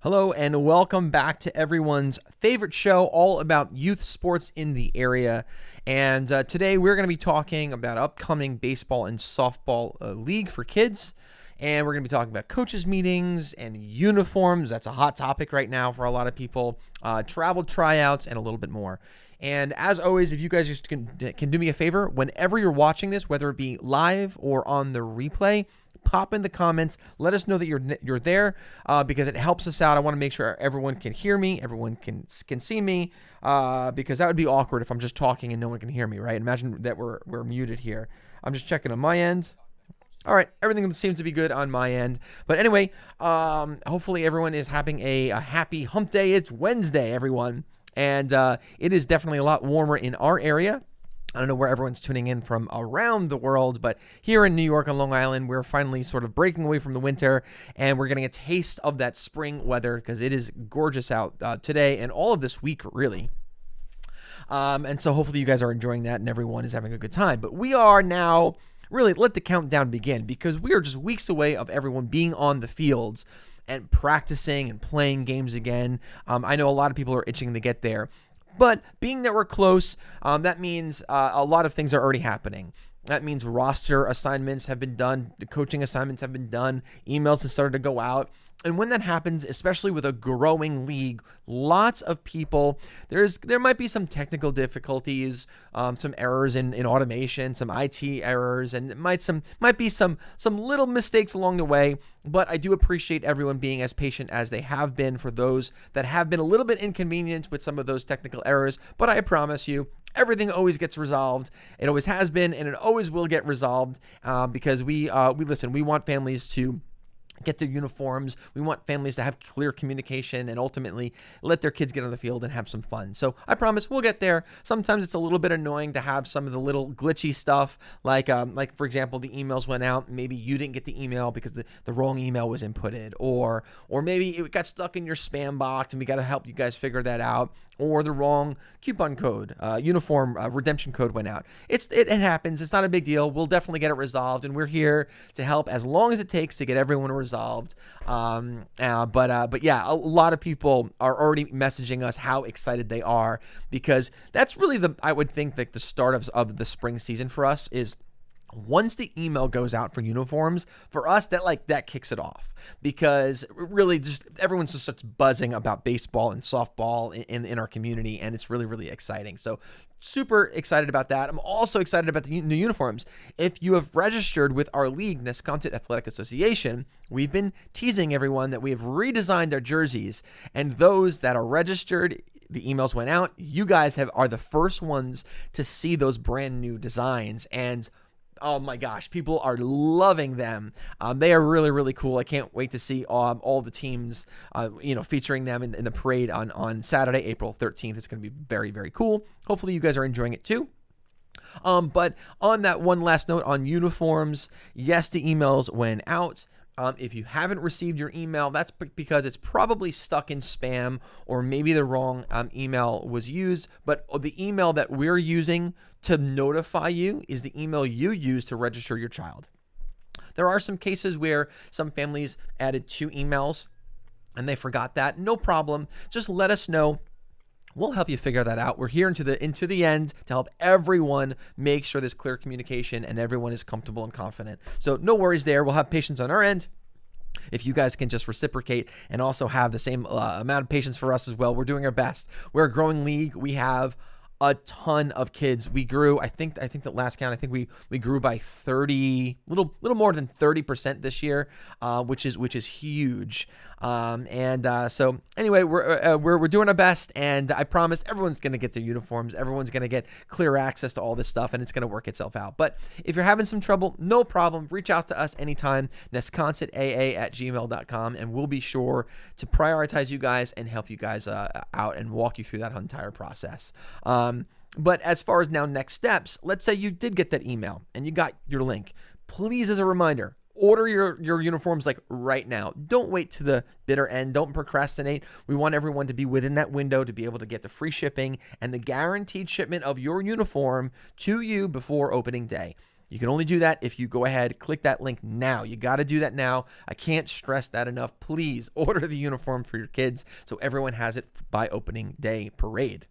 Hello and welcome back to everyone's favorite show all about youth sports in the area. And today we're going to be talking about upcoming baseball and softball league for kids. And we're going to be talking about coaches meetings and uniforms. That's a hot topic right now for a lot of people. Travel tryouts and a little bit more. And as always, if you guys just can do me a favor, whenever you're watching this, whether it be live or on the replay, pop in the comments. Let us know that you're there because it helps us out. I want to make sure everyone can hear me, everyone can see me, because that would be awkward if I'm just talking and no one can hear me, right? Imagine that we're muted here. I'm just checking on my end. All right, everything seems to be good on my end. But anyway, hopefully everyone is having a happy hump day. It's Wednesday, everyone. And it is definitely a lot warmer in our area. I don't know where everyone's tuning in from around the world, but here in New York on Long Island, we're finally sort of breaking away from the winter, and we're getting a taste of that spring weather because it is gorgeous out today and all of this week, really. And so hopefully you guys are enjoying that and everyone is having a good time. But we are now, really, let the countdown begin because we are just weeks away of everyone being on the fields and practicing and playing games again. I know a lot of people are itching to get there. But being that we're close, that means a lot of things are already happening. That means roster assignments have been done, the coaching assignments have been done, emails have started to go out. And when that happens, especially with a growing league, lots of people, there might be some technical difficulties, some errors in automation, some IT errors, and it might be some little mistakes along the way. But I do appreciate everyone being as patient as they have been for those that have been a little bit inconvenienced with some of those technical errors. But I promise you, everything always gets resolved. It always has been, and it always will get resolved because we listen. We want families to get their uniforms. We want families to have clear communication and ultimately let their kids get on the field and have some fun. So I promise we'll get there. Sometimes it's a little bit annoying to have some of the little glitchy stuff, like for example, the emails went out. Maybe you didn't get the email because the wrong email was inputted, or maybe it got stuck in your spam box, and we got to help you guys figure that out. Or the wrong coupon code, uniform redemption code went out. It happens. It's not a big deal. We'll definitely get it resolved, and we're here to help as long as it takes to get everyone resolved. But yeah, a lot of people are already messaging us how excited they are because that's really I would think that the start of the spring season for us is. Once the email goes out for uniforms, for us, that kicks it off because really just everyone's just starts buzzing about baseball and softball in our community, and it's really, really exciting. So super excited about that. I'm also excited about the new uniforms. If you have registered with our league, Nesconset Athletic Association, we've been teasing everyone that we have redesigned our jerseys, and those that are registered, the emails went out. You guys are the first ones to see those brand new designs, and oh my gosh, people are loving them. They are really, really cool. I can't wait to see all the teams, featuring them in the parade on Saturday, April 13th. It's going to be very, very cool. Hopefully you guys are enjoying it too. But on that one last note on uniforms, yes, the emails went out. If you haven't received your email, that's because it's probably stuck in spam or maybe the wrong email was used. But the email that we're using to notify you is the email you use to register your child. There are some cases where some families added 2 emails and they forgot that. No problem. Just let us know. We'll help you figure that out. We're here into the end to help everyone make sure there's clear communication and everyone is comfortable and confident. So no worries there. We'll have patience on our end. If you guys can just reciprocate and also have the same amount of patience for us as well, we're doing our best. We're a growing league. We have a ton of kids. We grew, I think that last count, I think we grew by 30, little more than 30% this year, which is huge. So anyway, we're doing our best, and I promise everyone's going to get their uniforms. Everyone's going to get clear access to all this stuff, and it's going to work itself out. But if you're having some trouble, no problem. Reach out to us anytime, nesconsetaa@gmail.com, and we'll be sure to prioritize you guys and help you guys out and walk you through that entire process. But as far as now next steps, let's say you did get that email and you got your link. Please, as a reminder, order your uniforms like right now. Don't wait to the bitter end. Don't procrastinate. We want everyone to be within that window to be able to get the free shipping and the guaranteed shipment of your uniform to you before opening day. You can only do that if you go ahead, click that link now. You got to do that now. I can't stress that enough. Please order the uniform for your kids so everyone has it by opening day parade.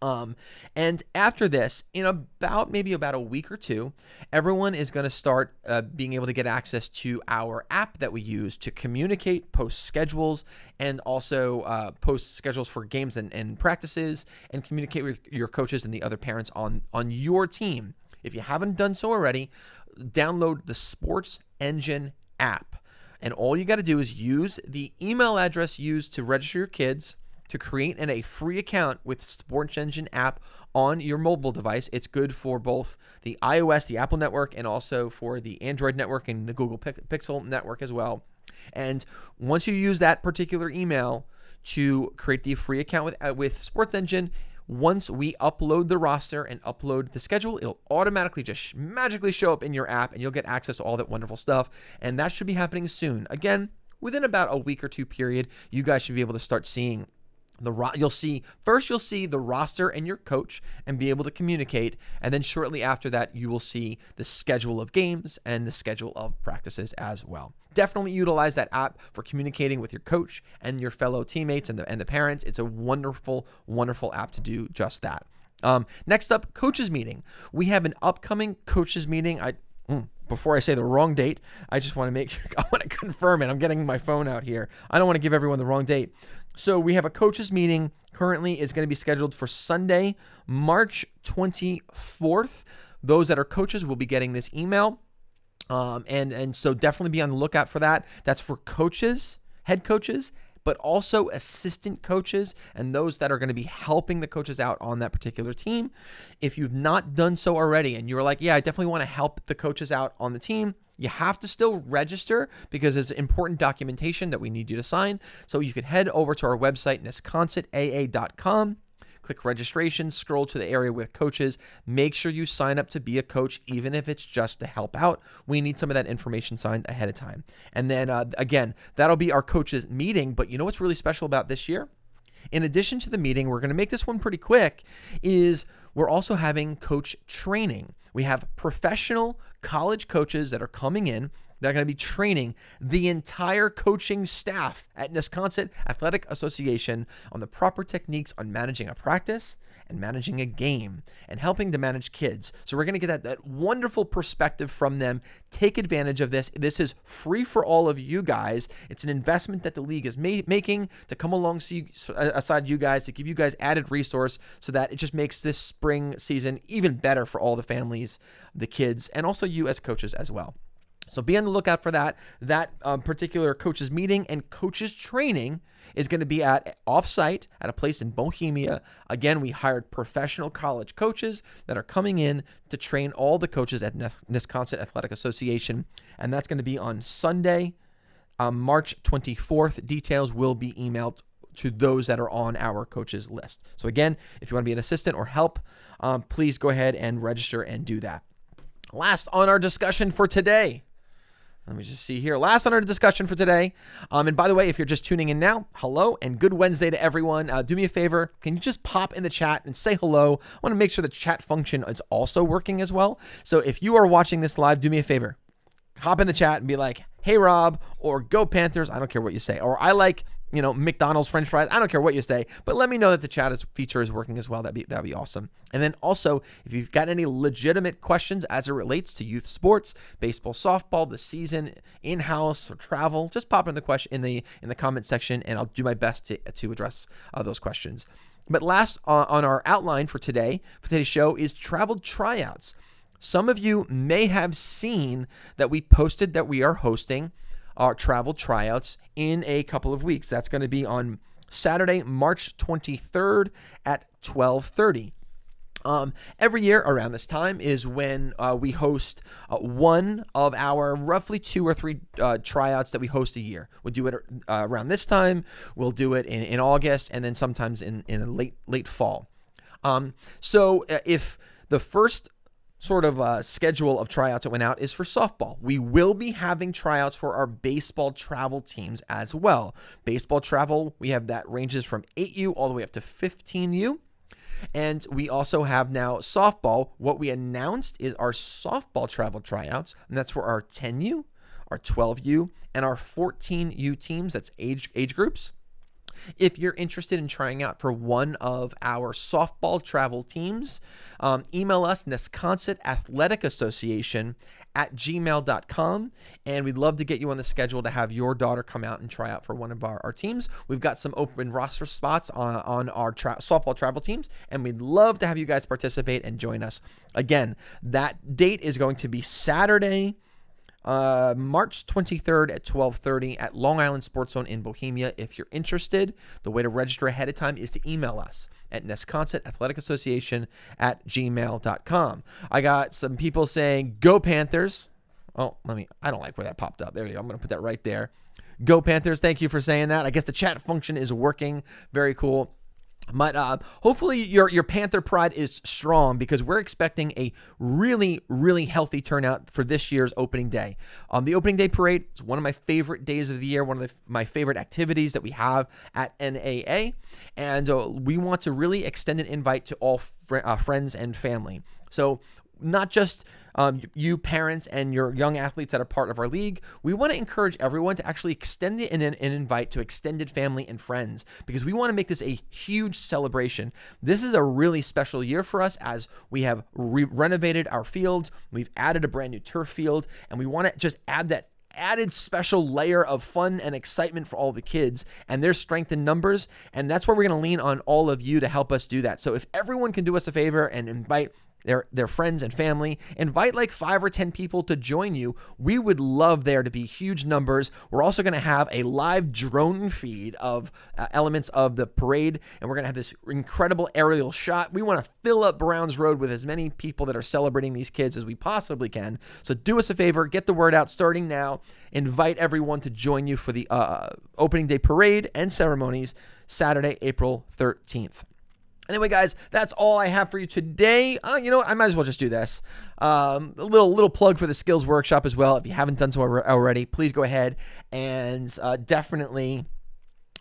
And after this, in maybe about a week or two, everyone is going to start being able to get access to our app that we use to communicate, post schedules, and also post schedules for games and practices, and communicate with your coaches and the other parents on your team. If you haven't done so already, download the Sports Engine app. And all you got to do is use the email address used to register your kids to create a free account with Sports Engine app on your mobile device. It's good for both the iOS, the Apple network, and also for the Android network and the Google Pixel network as well. And once you use that particular email to create the free account with Sports Engine, once we upload the roster and upload the schedule, it'll automatically just magically show up in your app, and you'll get access to all that wonderful stuff. And that should be happening soon. Again, within about a week or two period, you guys should be able to start seeing you'll see the roster and your coach and be able to communicate, and then shortly after that you will see the schedule of games and the schedule of practices as well. Definitely utilize that app for communicating with your coach and your fellow teammates and the parents. It's a wonderful app to do just that. Next up, coaches meeting. We have an upcoming coaches meeting. Before I say the wrong date, I just want to make sure, I want to confirm it. I'm getting my phone out here. I don't want to give everyone the wrong date. So we have a coaches meeting currently is going to be scheduled for Sunday, March 24th. Those that are coaches will be getting this email. And so definitely be on the lookout for that. That's for coaches, head coaches, but also assistant coaches and those that are going to be helping the coaches out on that particular team. If you've not done so already and you're like, yeah, I definitely want to help the coaches out on the team, you have to still register because there's important documentation that we need you to sign. So you can head over to our website, nesconsetaa.com, click registration, scroll to the area with coaches. Make sure you sign up to be a coach, even if it's just to help out. We need some of that information signed ahead of time. And then again, that'll be our coaches meeting. But you know what's really special about this year? In addition to the meeting, we're going to make this one pretty quick, is we're also having coach training. We have professional college coaches that are coming in. They're going to be training the entire coaching staff at Nesconset Athletic Association on the proper techniques on managing a practice and managing a game and helping to manage kids. So we're going to get that wonderful perspective from them. Take advantage of this. This is free for all of you guys. It's an investment that the league is making to come alongside you guys, to give you guys added resource so that it just makes this spring season even better for all the families, the kids, and also you as coaches as well. So be on the lookout for that. That particular coaches meeting and coaches training is going to be at offsite at a place in Bohemia. Again, we hired professional college coaches that are coming in to train all the coaches at Nesconset Athletic Association. And that's going to be on Sunday, March 24th. Details will be emailed to those that are on our coaches list. So again, if you want to be an assistant or help, please go ahead and register and do that. Last on our discussion for today. Let me just see here. Last on our discussion for today. And by the way, if you're just tuning in now, hello and good Wednesday to everyone. Do me a favor. Can you just pop in the chat and say hello? I want to make sure the chat function is also working as well. So if you are watching this live, do me a favor. Hop in the chat and be like, hey, Rob, or go Panthers. I don't care what you say. Or I like, McDonald's French fries. I don't care what you say, but let me know that the chat feature is working as well. That'd be awesome. And then also, if you've got any legitimate questions as it relates to youth sports, baseball, softball, the season, in-house or travel, just pop in the question in the comment section, and I'll do my best to address those questions. But last on our outline for today's show is travel tryouts. Some of you may have seen that we posted that we are hosting our travel tryouts in a couple of weeks. That's going to be on Saturday, March 23rd at 12:30. Every year around this time is when we host one of our roughly 2 or 3 tryouts that we host a year. We'll do it around this time. We'll do it in August, and then sometimes in late fall. So if the first sort of schedule of tryouts that went out is for softball, we will be having tryouts for our baseball travel teams as well. Baseball travel, we have that ranges from 8U all the way up to 15U. And we also have now softball. What we announced is our softball travel tryouts, and that's for our 10U, our 12U, and our 14U teams. That's age groups. If you're interested in trying out for one of our softball travel teams, email us, Nesconset Athletic Association @gmail.com, and we'd love to get you on the schedule to have your daughter come out and try out for one of our teams. We've got some open roster spots on our softball travel teams, and we'd love to have you guys participate and join us. Again, that date is going to be Saturday, March 23rd at 12:30 at Long Island Sports Zone in Bohemia. If you're interested, the way to register ahead of time is to email us at Nesconset Athletic Association @gmail.com. I got some people saying, "Go Panthers." Oh, I don't like where that popped up. There you go. I'm going to put that right there. Go Panthers. Thank you for saying that. I guess the chat function is working. Very cool. But hopefully your Panther pride is strong, because we're expecting a really, really healthy turnout for this year's opening day. The opening day parade is one of my favorite days of the year, one of my favorite activities that we have at NAA. And we want to really extend an invite to all friends and family. So not just you parents and your young athletes that are part of our league. We want to encourage everyone to actually extend an invite to extended family and friends, because we want to make this a huge celebration. This is a really special year for us, as we have renovated our fields. We've added a brand new turf field, and we want to just add that added special layer of fun and excitement for all the kids, and there's strength in numbers, and that's where we're going to lean on all of you to help us do that. So if everyone can do us a favor and invite their friends and family, invite like 5 or 10 people to join you. We would love there to be huge numbers. We're also going to have a live drone feed of elements of the parade, and we're going to have this incredible aerial shot. We want to fill up Browns Road with as many people that are celebrating these kids as we possibly can. So do us a favor, get the word out starting now. Invite everyone to join you for the opening day parade and ceremonies Saturday, April 13th. Anyway, guys, that's all I have for you today. You know what? I might as well just do this. A little plug for the skills workshop as well. If you haven't done so already, please go ahead and definitely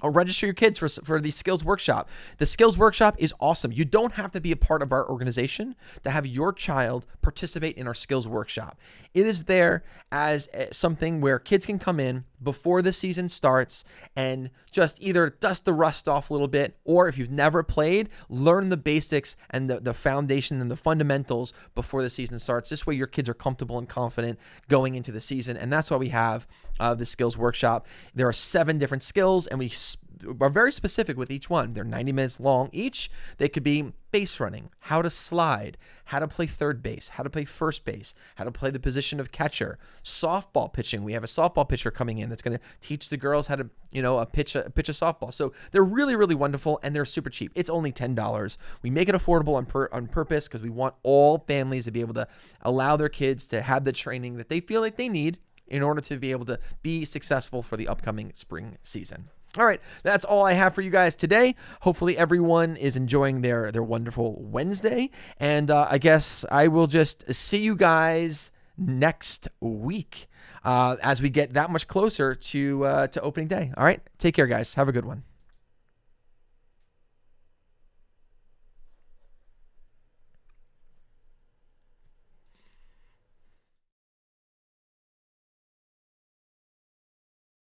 register your kids for the skills workshop. The skills workshop is awesome. You don't have to be a part of our organization to have your child participate in our skills workshop. It is there as something where kids can come in before the season starts and just either dust the rust off a little bit, or if you've never played, learn the basics and the foundation and the fundamentals before the season starts. This way your kids are comfortable and confident going into the season, and that's why we have the skills workshop. There are 7 different skills, and we are very specific with each one. They're 90 minutes long each. They could be base running, how to slide, how to play third base, how to play first base, how to play the position of catcher, softball pitching. We have a softball pitcher coming in that's going to teach the girls how to, pitch a softball. So they're really, really wonderful, and they're super cheap. It's only $10. We make it affordable on purpose, because we want all families to be able to allow their kids to have the training that they feel like they need in order to be able to be successful for the upcoming spring season. All right, that's all I have for you guys today. Hopefully everyone is enjoying their wonderful Wednesday, and I guess I will just see you guys next week as we get that much closer to opening day. All right, take care, guys. Have a good one.